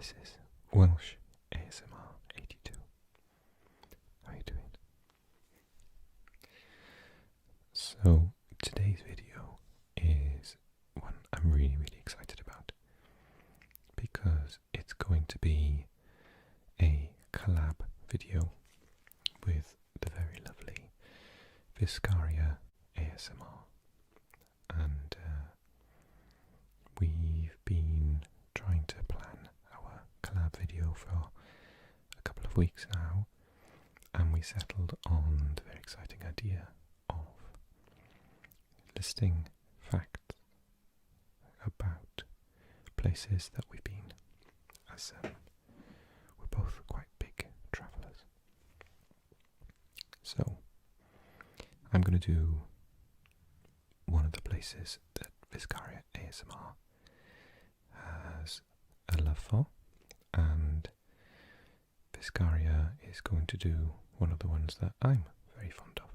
This is Welsh ASMR 82. How are you doing? So today's video is one I'm really excited about because it's going to be a collab video with the very lovely Viscaria ASMR, and we've been trying to plan our collab video for a couple of weeks now, and we settled on the very exciting idea of listing facts about places that we've been, as we're both quite big travellers. So I'm going to do one of the places that Viscaria ASMR has a love for, and Viscaria is going to do one of the ones that I'm very fond of.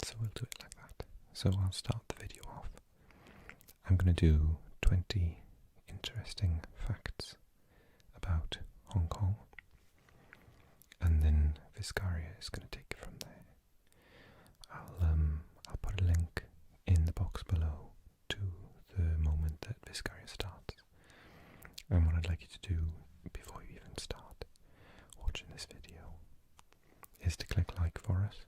So we'll do it like that. So I'll start the video off. I'm going to do 20 interesting facts about Hong Kong, and then Viscaria is going to take it from there. I'll put a link in the box below to the moment that Viscaria starts. And what I'd like you to do before you even start watching this video is to click like for us.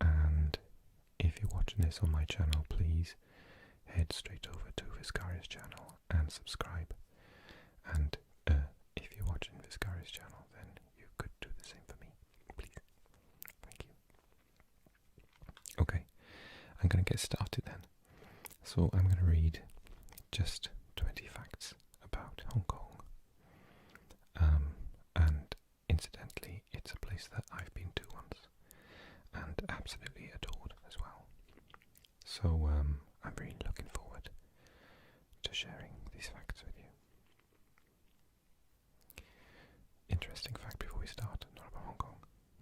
And if you're watching this on my channel, please head straight over to Viscaria's channel and subscribe. And if you're watching Viscaria's channel, then you could do the same for me, please. Thank you. Okay, I'm going to get started then. So I'm going to read just 20 facts about Hong Kong. And incidentally, it's a place that I've been to once and absolutely adored as well. So I'm really looking forward to sharing these facts with you. Interesting fact before we start, not about Hong Kong,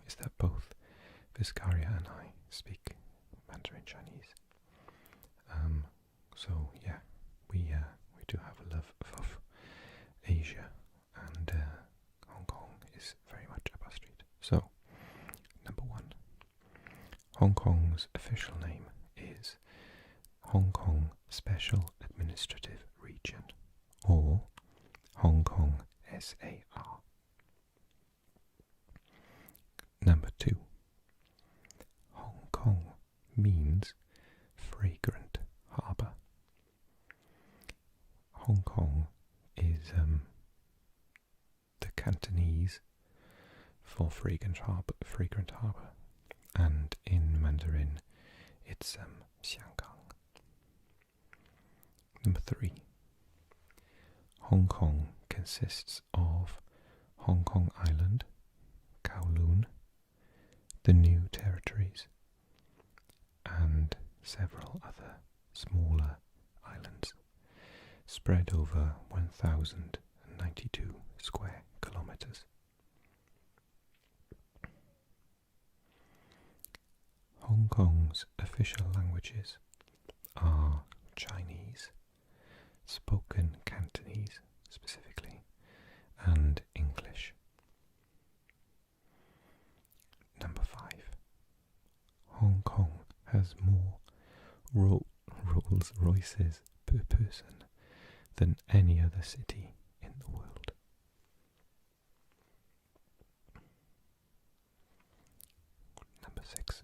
is that both Viscaria and I speak Mandarin Chinese. So yeah, we do have a love of Asia, and Hong Kong is very much up our street. So, number one, Hong Kong's official name is Hong Kong Special Administrative Region, or Hong Kong SAR. Number two, Hong Kong means fragrant harbour. Hong Kong is the Cantonese for fragrant harbour, and in Mandarin it's Xianggang. Number three, Hong Kong consists of Hong Kong Island, Kowloon, the New Territories, and several other smaller islands spread over 1,092 square kilometres. Hong Kong's official languages are Chinese, spoken Cantonese specifically, and English. Number five, Hong Kong has more Rolls Royces per person than any other city in the world. Number six,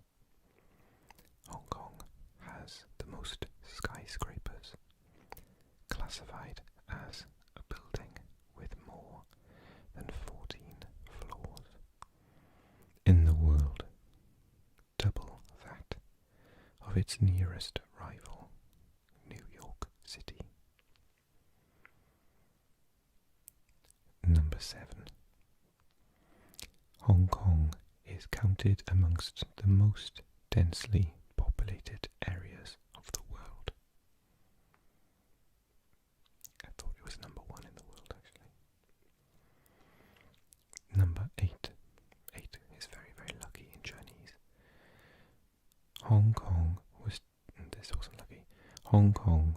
Hong Kong has the most skyscrapers, classified as a building with more than 14 floors in the world, double that of its nearest rival, New York City. Number seven, Hong Kong is counted amongst the most densely populated areas of the world. I thought it was number one in the world, actually. Number eight. Eight is very lucky in Chinese. Hong Kong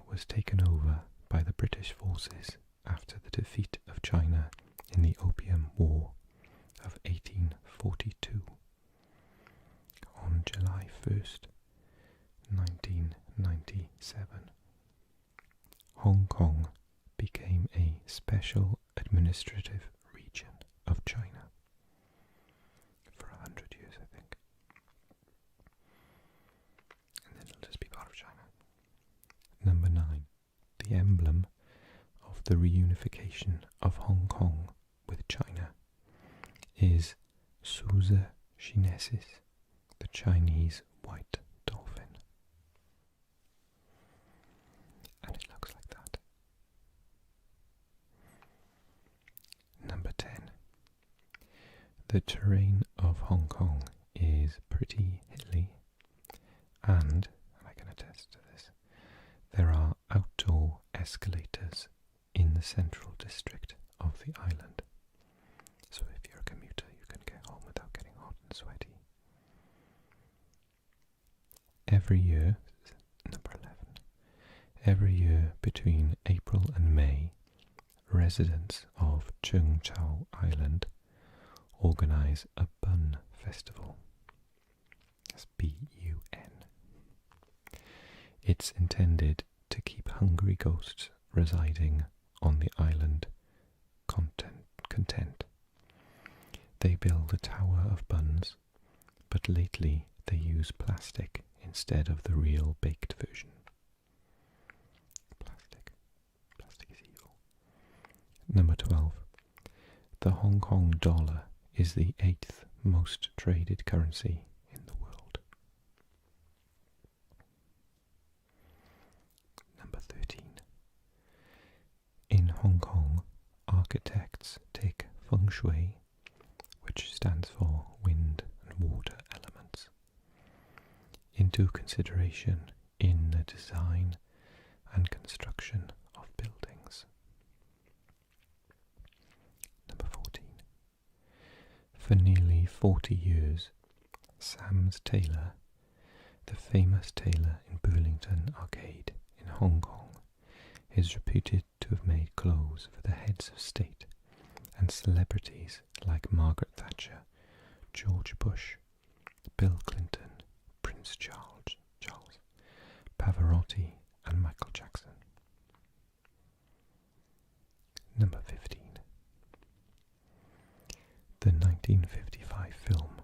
was taken over by the British forces after the defeat of China in the Opium War of 1842. On July 1st, 1997, Hong Kong became a special administrative region of China for 100 years, I think. And then it'll just be part of China. Number 9. The emblem of the reunification of Hong Kong with China is Sousa Chinesis, the Chinese white dolphin. And it looks like that. Number 10. The terrain of Hong Kong is pretty hilly, and I can attest to this, there are outdoor escalators in the central district of the island. So if you're a commuter, you can get home without getting hot and sweaty. Every year, number 11, every year between April and May, residents of Chung Chau Island organise a bun festival. That's B-U-N. It's intended to keep hungry ghosts residing on the island content. They build a tower of buns, but lately they use plastic instead of the real baked version. Plastic is evil. Number 12. The Hong Kong dollar is the 8th most traded currency in the world. Number 13. In Hong Kong, architects take feng shui, which stands for wind and water elements, into consideration in the design and construction of buildings. Number 14. For nearly 40 years, Sam's Tailor, the famous tailor in Burlington Arcade in Hong Kong, is reputed to have made clothes for the heads of state and celebrities like Margaret Thatcher, George Bush, Bill Clinton, Prince Charles, Pavarotti and Michael Jackson. Number 15. The 1955 film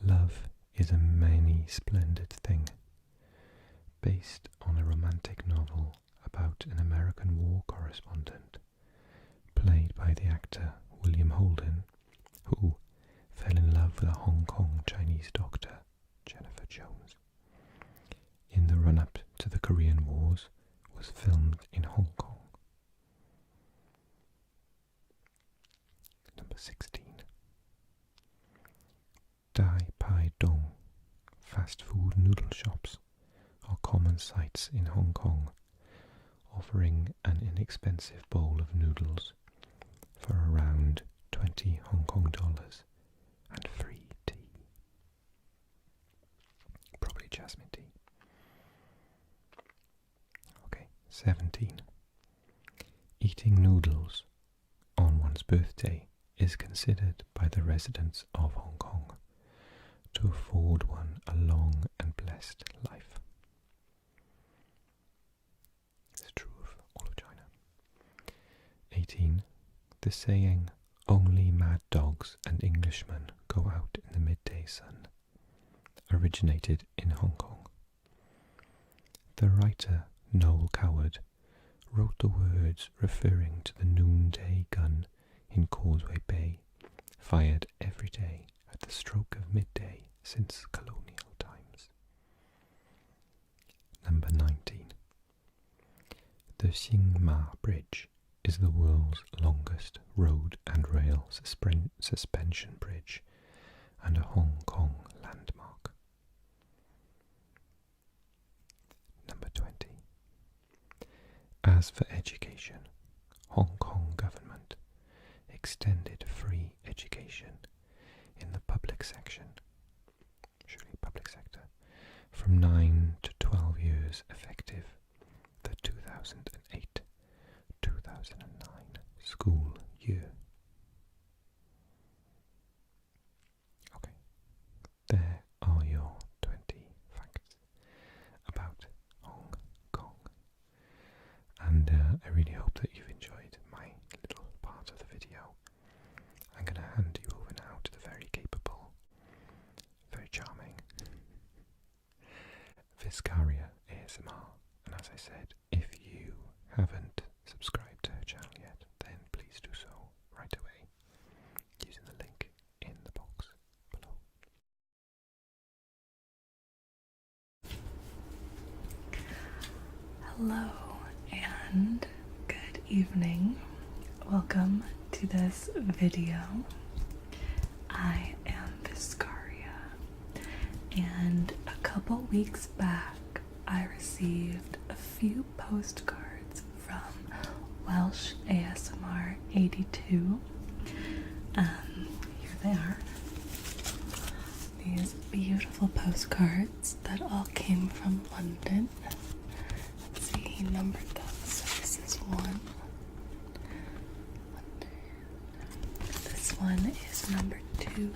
Love is a Many Splendid Thing, based on a romantic novel about an American war correspondent, played by the actor William Holden, who fell in love with a Hong Kong Chinese doctor, Jennifer Jones. In the run-up to the Korean Wars, was filmed in Hong Kong. Number 16. Dai Pai Dong, fast food noodle shops, are common sights in Hong Kong, offering an inexpensive bowl of noodles for around 20 Hong Kong dollars and free tea. Probably jasmine tea. Okay, 17. Eating noodles on one's birthday is considered by the residents of Hong Kong to afford one a long and blessed life. It's true of all of China. 18. The saying, "Only mad dogs and Englishmen go out in the midday sun," originated in Hong Kong. The writer Noel Coward wrote the words referring to the noonday gun in Causeway Bay, fired every day at the stroke of midday since colonial times. Number 19. The Xing Ma Bridge is the world's longest road and rail suspension bridge and a Hong Kong landmark. Number 20. As for education, Hong Kong government extended free education in the public section, public sector, from 9 to 12 years effective the 2008-2009 Viscaria ASMR. And as I said, if you haven't subscribed to her channel yet, then please do so right away using the link in the box below. Hello and good evening. Welcome to this video. I am Viscaria, and a couple weeks back I received a few postcards from Welsh ASMR 82. Here they are. These beautiful postcards that all came from London. Let's see, he numbered them. So this is one. This one is number 2.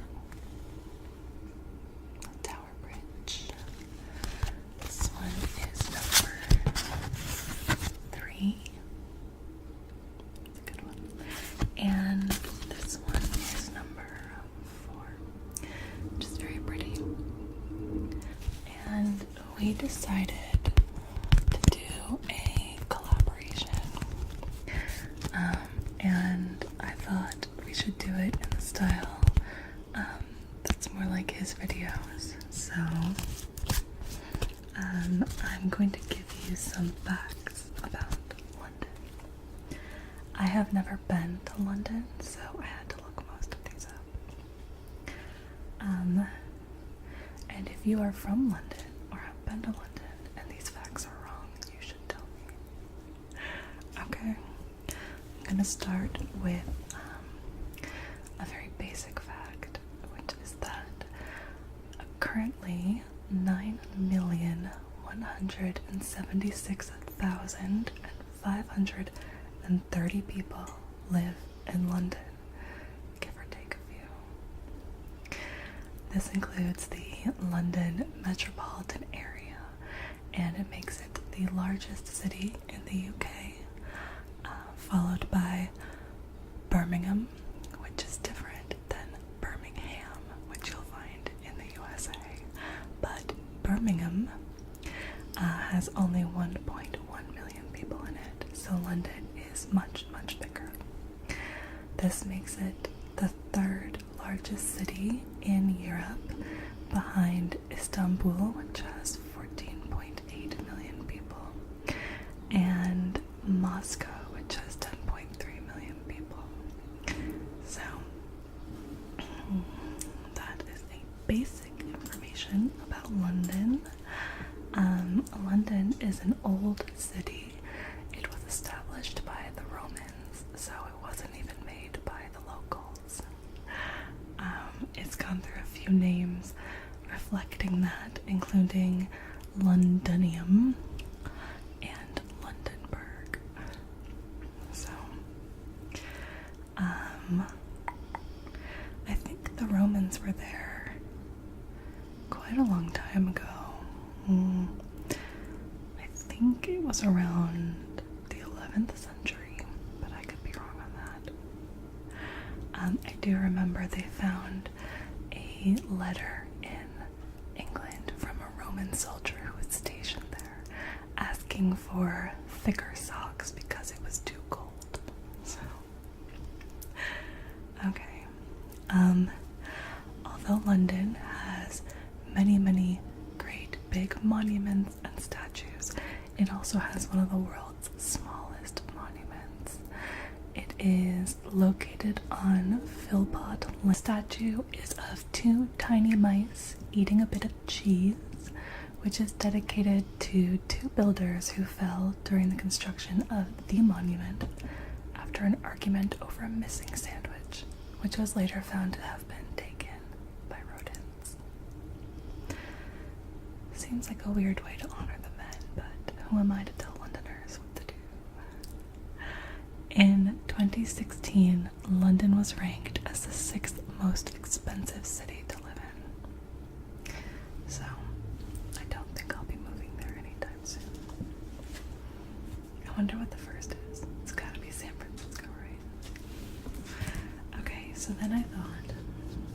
Tower Bridge. This one is number 3. That's a good one. And this one is number 4. Just very pretty. And we decided to do a collaboration. And I thought we should do it in the style that's more like his videos. So I'm going to give you some facts about London. I have never been to London, so I had to look most of these up. And if you are from London or have been to London and these facts are wrong, you should tell me. Okay, I'm gonna start with a very basic fact, which is that currently 9,176,530 people live in London, give or take a few. This includes the London metropolitan area, and it makes it the largest city in the UK, followed by Birmingham, which is different than Birmingham, which you'll find in the USA. But Birmingham has only 1.1 million people in it, so London is much, much bigger. This makes it the 3rd largest city in Europe, behind Istanbul, which has 14.8 million people, and Moscow, which has 10.3 million people. So that is the basic information about London. London is an old city. It was established by the Romans, so it wasn't even made by the locals. It's gone through a few names reflecting that, including Londinium and Londonburg. So, I think the Romans were there quite a long time ago. I think it was around the 11th century, but I could be wrong on that. I do remember they found a letter in England from a Roman soldier who was stationed there, asking for thicker socks because it was too cold. So, okay. Although London has many great big monuments and statues, it also has one of the world's smallest monuments. It is located on Philpott Lane. The statue is of 2 tiny mice eating a bit of cheese, which is dedicated to 2 builders who fell during the construction of the monument after an argument over a missing sandwich, which was later found to have been taken by rodents. Seems like a weird way to honor the men, but who am I to tell Londoners what to do? In 2016, London was ranked as the 6th most expensive city to live in. So, I don't think I'll be moving there anytime soon. I wonder what the first is. It's gotta be San Francisco, right? Okay, so then I thought,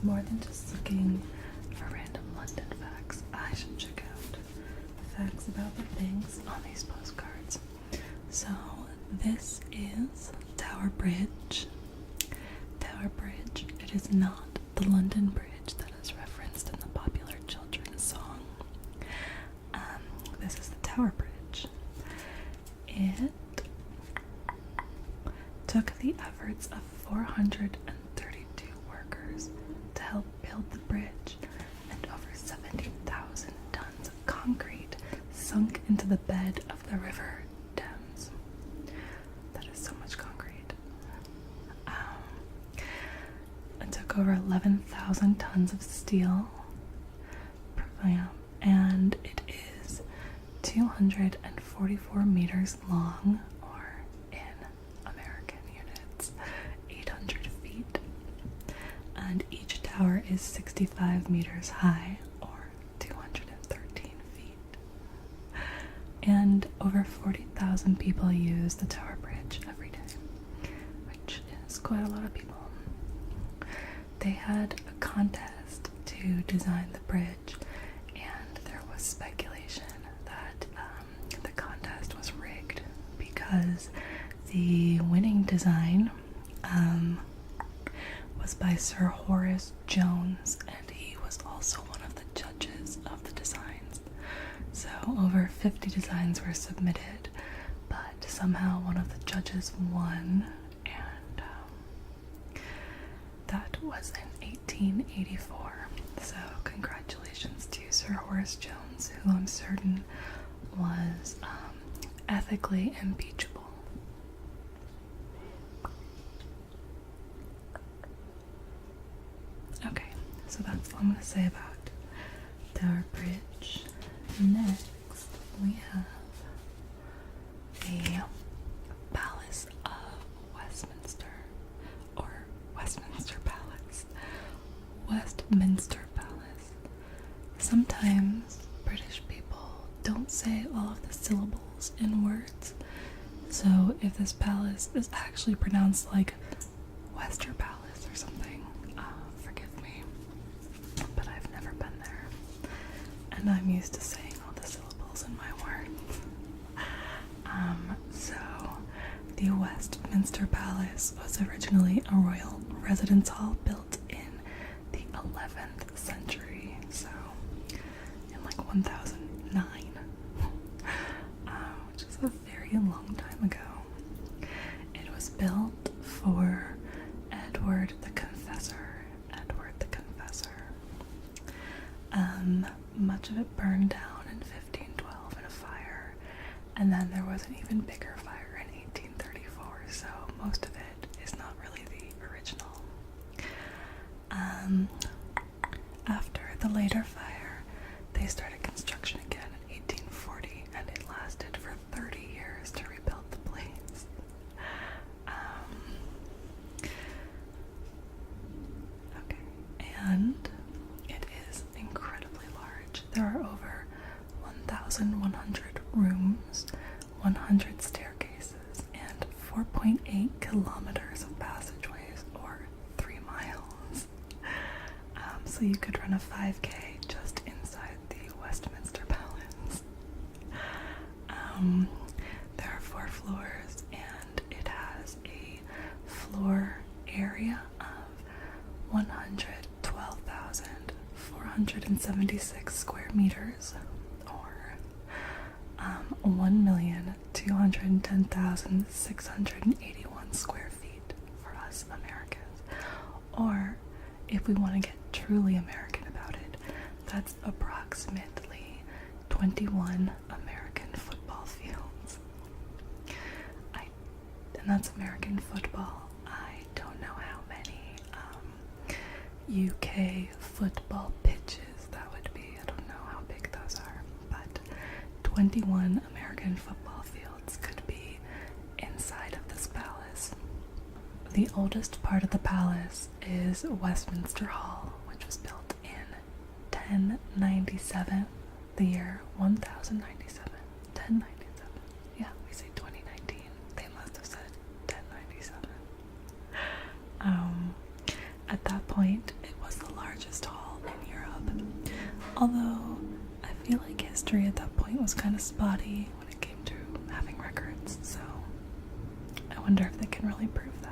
more than just looking for random London facts, I should check out facts about the things on these postcards. So this is Tower Bridge. Tower Bridge. It is not the London Bridge that is referenced in the popular children's song. This is the Tower Bridge. It took the efforts of 432 workers to help build the bridge, and over 70,000 tons of concrete sunk into the bed of the River Thames. That is so much concrete. It took over 11,000 tons of steel, and it is 244 meters long, or in American units, 800 feet. And each tower is 65 meters high, or 213 feet. And over 40,000 people use the Tower Bridge every day, which is quite a lot of people. They had a contest to design the bridge, and there was speculation that the contest was rigged because the winning design was by Sir Horace Jones, and he was also one of the judges of the designs. So over 50 designs were submitted, but somehow one of the judges won, and that was in 1884. So congratulations to Sir Horace Jones, who I'm certain was ethically impeachable. Okay, so that's all I'm going to say about Tower Bridge. Next, we have the Palace of Westminster, or Westminster Palace. Westminster Palace. Sometimes British people don't say all of the syllables in words, so if this palace is actually pronounced like Wester Palace or something, forgive me, but I've never been there, and I'm used to saying all the syllables in my words. So the Westminster Palace was originally a royal residence hall built in the 11th century, so in like 1009, which is a very long time ago. It was built for Edward the Confessor. Much of it burned down in 1512 in a fire, and then there was an even bigger fire in 1834, so most of it is not really the original. After the later fire, they started construction again in 1840, and it lasted for 30 years to rebuild the place. Okay, and it is incredibly large. There are over 1,100 rooms, 100 staircases, and 4.8 kilometers of passageways, or 3 miles. So you could run a 5K just inside the Westminster Palace. There are 4 floors, and it has a floor area of 112,476 square meters, or 1,210,681 square feet for us Americans. Or, if we want to get truly American about it, that's approximately 21 American football fields. And that's American football. I don't know how many UK football pitches that would be. I don't know how big those are, but 21 American football fields could be inside of this palace. The oldest part of the palace is Westminster Hall, which was built in 1097, the year 1097. 1097. Yeah, we say 2019. They must have said 1097. At that point, it was the largest hall in Europe. Although, I feel like history at that point point was kind of spotty when it came to having records, so I wonder if they can really prove that.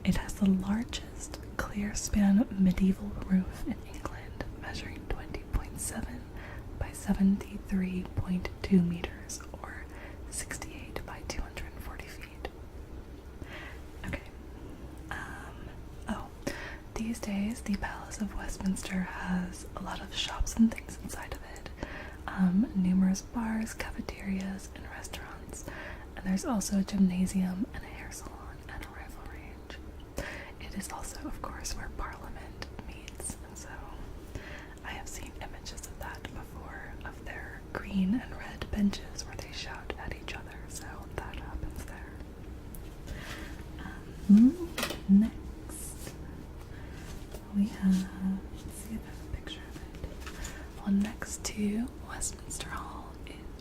It has the largest clear span medieval roof in England, measuring 20.7 by 73.2 meters, or 68 by 240 feet. Okay. These days, the Palace of Westminster has a lot of shops and things inside of it. Numerous bars, cafeterias, and restaurants. And there's also a gymnasium and a hair salon and a rifle range. It is also, of course, where Parliament meets, and so I have seen images of that before, of their green and red benches where they shout at each other, so that happens there. Next, we have, let's see if I have a picture of it. Well, next to Westminster Hall,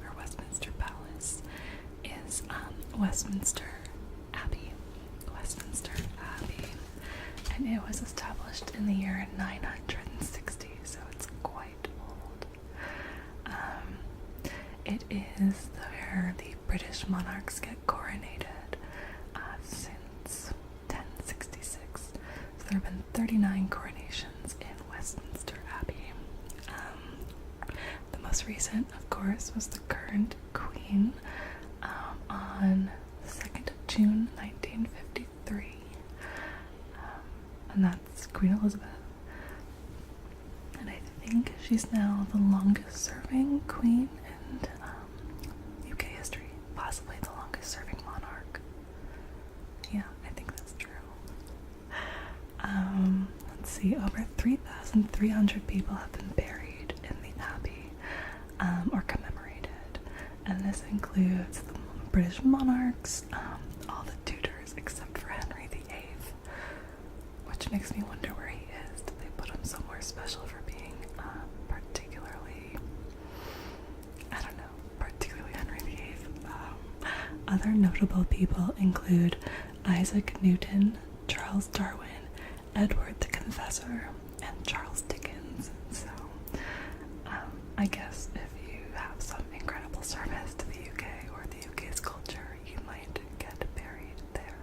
or Westminster Palace, is Westminster Abbey. Westminster Abbey. And it was established in the year 960, so it's quite old. It is where the British monarchs get coronated since 1066. So there have been 39 coronations in Westminster Abbey. The most recent, of course, was the current Queen on the 2nd of June 1953. And that's Queen Elizabeth. And I think she's now the longest serving queen in UK history. Possibly the longest serving monarch. Yeah, I think that's true. Let's see, over 3,300 people have been buried in the Abbey, or commemorated. And this includes the British monarchs, all the Tudors except for Henry VIII. Which makes me wonder where he is. Did they put him somewhere special for being particularly, I don't know, particularly Henry VIII? Other notable people include Isaac Newton, Charles Darwin, Edward the Confessor, and Charles Dickens. So, I guess if you have some incredible service to the UK or the UK's culture, you might get buried there,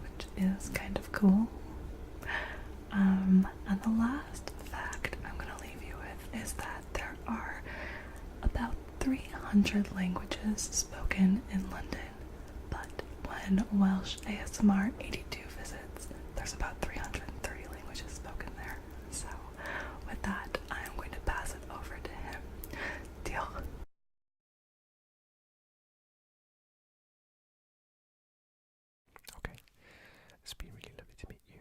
which is kind of cool. And the last fact I'm going to leave you with is that there are about 300 languages spoken in London, but when Welsh ASMR 82 visits, there's about 330 languages spoken there. So with that, I'm going to pass it over to him. Diolch. Okay, it's been really lovely to meet you.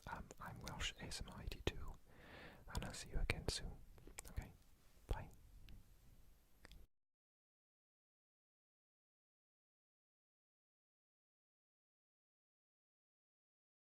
I'm Welsh ASMR 82, and I'll see you again soon.